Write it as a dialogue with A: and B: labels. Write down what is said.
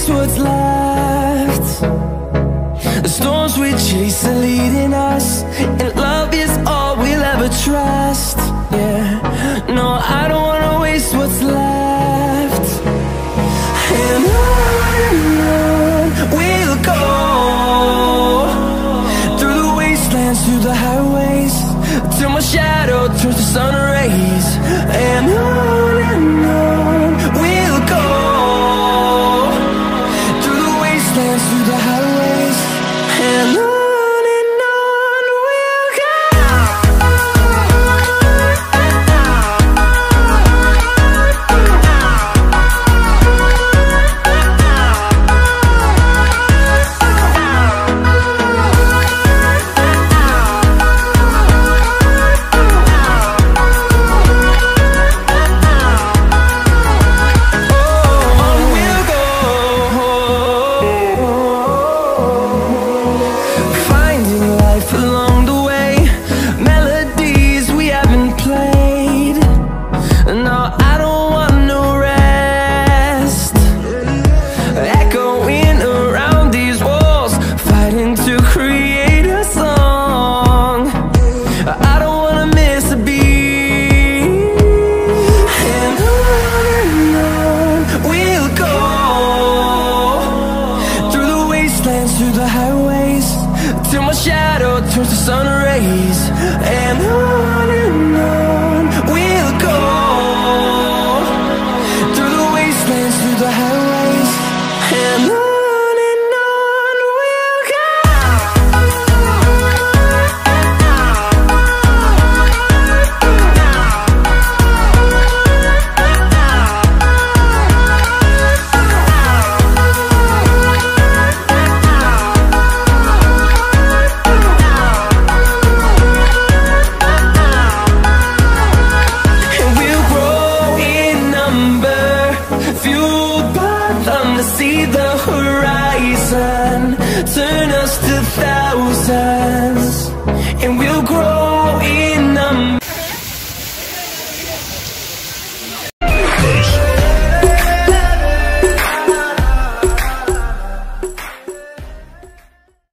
A: waste what's left. The storms we chase are leading us, and love is all we'll ever trust. Yeah, no, I don't wanna waste what's left. And on we'll go, through the wastelands, through the highways, till my shadow turns to sun rays. And on we'll go, through the wastelands, through the highways, and on we'll go. Through the highways, till my shadow turns to sun